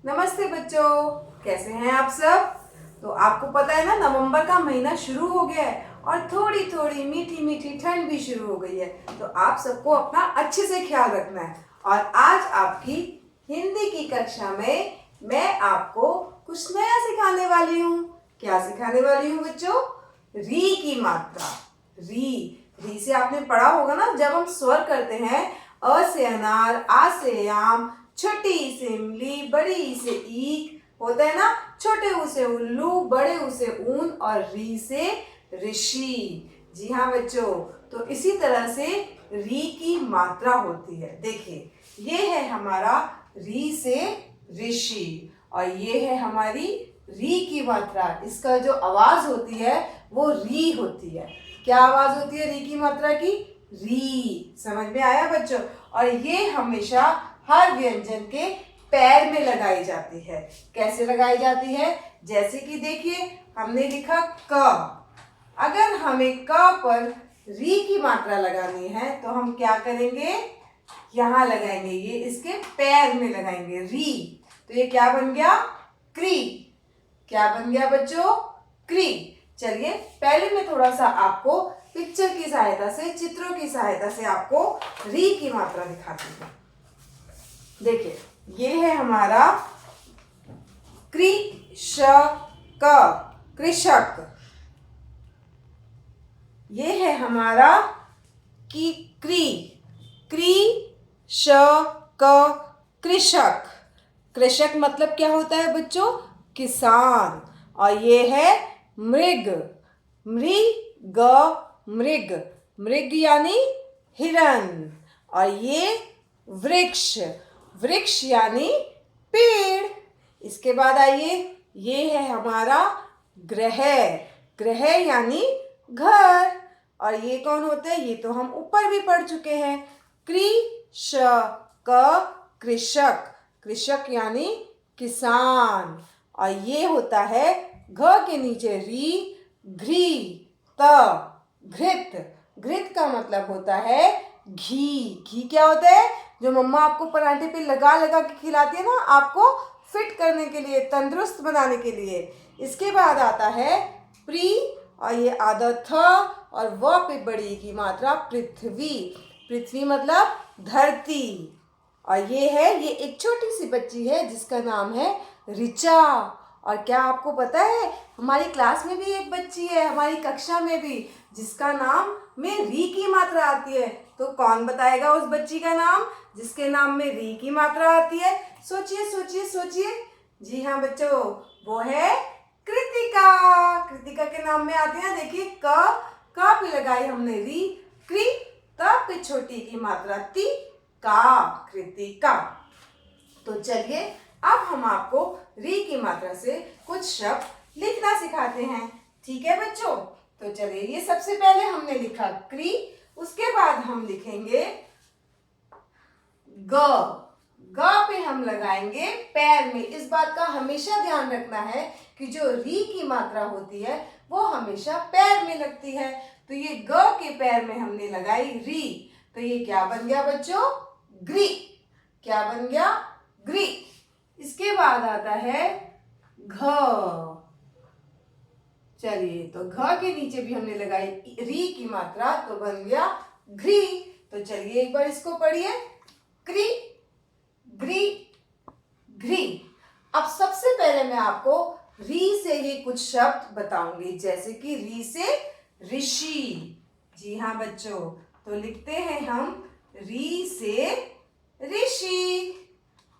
नमस्ते बच्चों, कैसे हैं आप सब। तो आपको पता है ना, नवंबर का महीना शुरू हो गया है और थोड़ी थोड़ी मीठी मीठी ठंड भी शुरू हो गई है। तो आप सबको अपना अच्छे से ख्याल रखना है। और आज आपकी हिंदी की कक्षा में मैं आपको कुछ नया सिखाने वाली हूँ। क्या सिखाने वाली हूँ बच्चों? री की मात्रा। री से आपने पढ़ा होगा ना, जब हम स्वर करते हैं अ से अनार, आ से आम, छोटी ई से इमली, बड़ी ई से ईख होता है ना, छोटे ऊ से उल्लू, बड़े ऊ से ऊन और री से ऋषि। जी हाँ बच्चों, तो इसी तरह से री की मात्रा होती है। देखिए, ये है हमारा री से ऋषि और ये है हमारी री की मात्रा। इसका जो आवाज होती है वो री होती है। क्या आवाज होती है री की मात्रा की? री। समझ में आया बच्चों? और ये हमेशा हर व्यंजन के पैर में लगाई जाती है। कैसे लगाई जाती है? जैसे कि देखिए, हमने लिखा क। अगर हमें क पर री की मात्रा लगानी है तो हम क्या करेंगे? यहां लगाएंगे, ये इसके पैर में लगाएंगे री। तो ये क्या बन गया? क्री। क्या बन गया बच्चों? क्री। चलिए, पहले मैं थोड़ा सा आपको पिक्चर की सहायता से, चित्रों की सहायता से आपको री की मात्रा दिखाती हूँ। देखिए, ये है हमारा कृषक। कृषक। ये है हमारा की क्री। कृषक। कृषक। कृषक मतलब क्या होता है बच्चों? किसान। और ये है मृग। मृग। मृग। मृग यानी हिरन। और ये वृक्ष। वृक्ष यानी पेड़। इसके बाद आइए, ये है हमारा ग्रह। ग्रह यानी घर। और ये कौन होते हैं? ये तो हम ऊपर भी पढ़ चुके हैं। कृषक। कृषक। कृषक यानी किसान। और ये होता है घ के नीचे री, घृ, त, घृत। घृत का मतलब होता है घी। घी क्या होता है? जो मम्मा आपको पराठे पे लगा लगा के खिलाती है ना, आपको फिट करने के लिए, तंदुरुस्त बनाने के लिए। इसके बाद आता है प्री और ये आधा थ और व पे बड़ी की मात्रा पृथ्वी। पृथ्वी मतलब धरती। और ये एक छोटी सी बच्ची है जिसका नाम है ऋचा। और क्या आपको पता है, हमारी क्लास में भी एक बच्ची है, हमारी कक्षा में भी, जिसका नाम में री की मात्रा आती है। तो कौन बताएगा उस बच्ची का नाम जिसके नाम में री की मात्रा आती है? सोचिए सोचिए सोचिए। जी हाँ बच्चों, वो है कृतिका। कृतिका के नाम में आते हैं, देखिए, क पे लगाई हमने री, क्री, त पे छोटी की मात्रा ती, का, कृतिका। तो चलिए, अब हम आपको री की मात्रा से कुछ शब्द लिखना सिखाते हैं। ठीक है बच्चों? तो चलिए, ये सबसे पहले हमने लिखा क्री, उसके बाद हम लिखेंगे ग। ग पे हम लगाएंगे पैर में। इस बात का हमेशा ध्यान रखना है कि जो री की मात्रा होती है वो हमेशा पैर में लगती है। तो ये ग के पैर में हमने लगाई री। तो ये क्या बन गया बच्चों? ग्री। क्या बन गया? ग्री। इसके बाद आता है घ। चलिए, तो घ के नीचे भी हमने लगाई री की मात्रा, तो बन गया घ्री। तो चलिए एक बार इसको पढ़िए, क्री, ग्री, घ्री। अब सबसे पहले मैं आपको री से ही कुछ शब्द बताऊंगी, जैसे कि री से ऋषि। जी हाँ बच्चों, तो लिखते हैं हम री से ऋषि।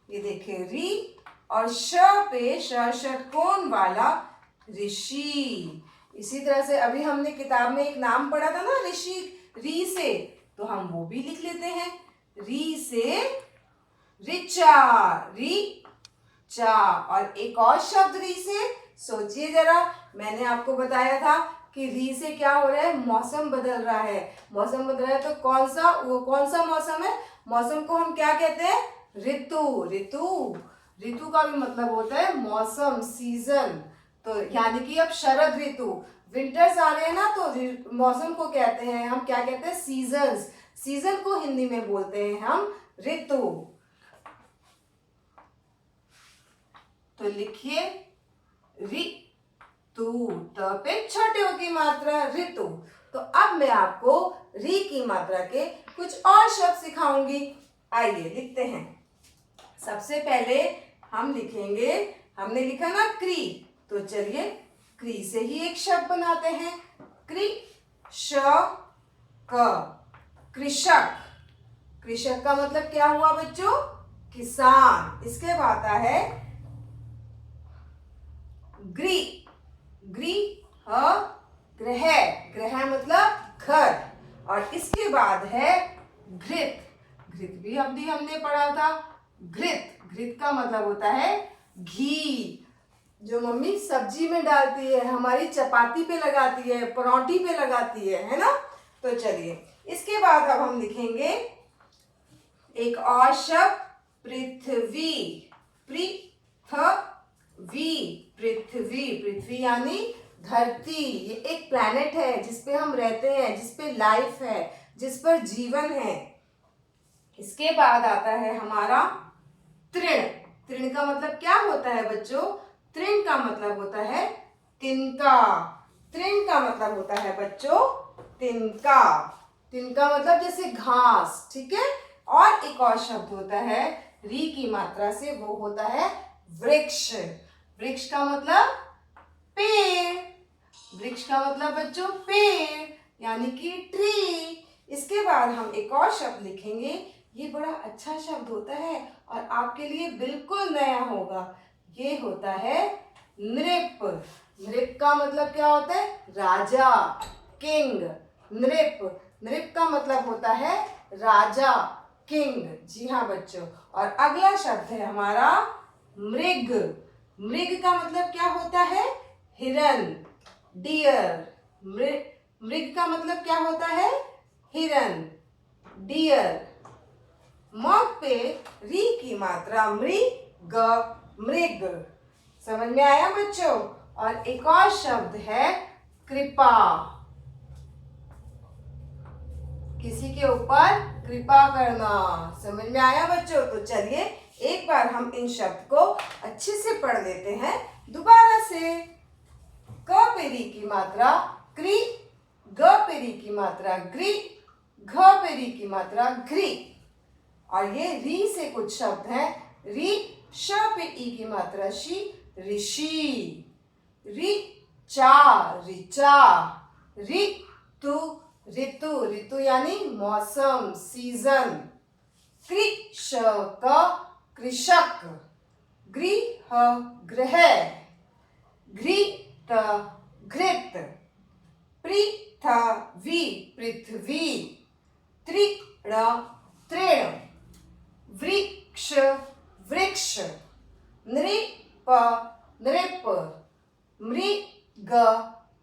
ये देखिए, री और श पे षटकोण वाला ऋषि। इसी तरह से अभी हमने किताब में एक नाम पढ़ा था ना ऋषि, री से, तो हम वो भी लिख लेते हैं। री से ऋचा। चा। और एक और शब्द री से, सोचिए जरा, मैंने आपको बताया था कि री से क्या हो रहा है? मौसम बदल रहा है। मौसम बदल रहा है तो कौन सा मौसम है? मौसम को हम क्या कहते हैं? ऋतु। ऋतु। ऋतु का भी मतलब होता है मौसम, सीजन। तो यानी कि अब शरद ऋतु, विंटर्स आ रहे हैं ना, तो मौसम को कहते हैं हम, क्या कहते हैं? सीजन्स। सीजन को हिंदी में बोलते हैं हम ऋतु। तो लिखिए ऋतु, त पे छोटे ओ की मात्रा ऋतु। तो अब मैं आपको री की मात्रा के कुछ और शब्द सिखाऊंगी। आइए लिखते हैं। सबसे पहले हम लिखेंगे, हमने लिखा ना क्री, तो चलिए क्री से ही एक शब्द बनाते हैं। क्री श क, कृषक। कृषक का मतलब क्या हुआ बच्चों? किसान। इसके बाद आता है ग्री, ग्री ह ग्रह, ग्रह मतलब घर। और इसके बाद है घृत, घृत भी हमने पढ़ा था। घृत, घृत का मतलब होता है घी, जो मम्मी सब्जी में डालती है, हमारी चपाती पे लगाती है, परोठी पे लगाती है ना। तो चलिए इसके बाद अब हम लिखेंगे एक और शब्द पृथ्वी, पृथ्वी, पृथ्वी, पृथ्वी यानी धरती। ये एक प्लैनेट है जिसपे हम रहते हैं, जिसपे लाइफ है, जिस पर जीवन है। इसके बाद आता है हमारा तृण। तृण का मतलब क्या होता है बच्चों? तृण का मतलब होता है तिनका। तृण का मतलब होता है बच्चों तिनका। तिनका मतलब जैसे घास, ठीक है। और एक और शब्द होता है री की मात्रा से, वो होता है वृक्ष। वृक्ष का मतलब पेड़। वृक्ष का मतलब बच्चों पेड़, यानी कि ट्री। इसके बाद हम एक और शब्द लिखेंगे, ये बड़ा अच्छा शब्द होता है और आपके लिए बिल्कुल नया होगा। ये होता है नृप। नृप का मतलब क्या होता है? राजा, किंग। नृप, नृप का मतलब होता है राजा, किंग। जी हाँ बच्चों। और अगला शब्द है हमारा मृग। मृग का मतलब क्या होता है? हिरन, डियर। मृग का मतलब क्या होता है? हिरन, डियर। म पे री की मात्रा मृग, मृग। समझ में आया बच्चों? और एक और शब्द है कृपा। किसी के ऊपर कृपा करना। समझ में आया बच्चों? तो चलिए एक बार हम इन शब्द को अच्छे से पढ़ लेते हैं दोबारा से। क पे री की मात्रा क्री, ग पे री की मात्रा ग्री, घ पे री की मात्रा घ्री। और ये री से कुछ शब्द हैं। री श पे ई की मात्रा शी, ऋषि। रि चा, ऋचा। ऋतु, ऋतु, ऋतु यानी मौसम, सीजन। कृषक, कृषक। गृह, गृह। घृत, घृत। पृथ्वी, पृथ्वी। तृण, तृण। वृक्ष, वृक्ष। नृप, नृप। मृग,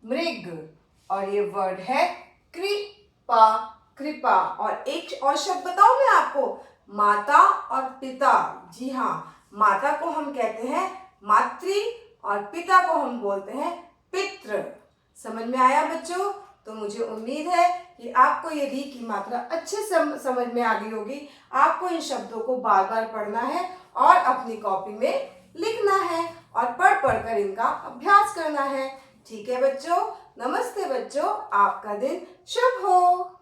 मृग। और ये वर्ड है कृपा, कृपा। और एक और शब्द बताऊं मैं आपको, माता और पिता। जी हाँ, माता को हम कहते हैं मातृ और पिता को हम बोलते हैं पितृ। समझ में आया बच्चों? तो मुझे उम्मीद है कि आपको ये री की मात्रा अच्छे से समझ में आ गई होगी। आपको इन शब्दों को बार बार पढ़ना है और अपनी कॉपी में लिखना है और पढ़ पढ़ कर इनका अभ्यास करना है। ठीक है बच्चों? नमस्ते बच्चों, आपका दिन शुभ हो।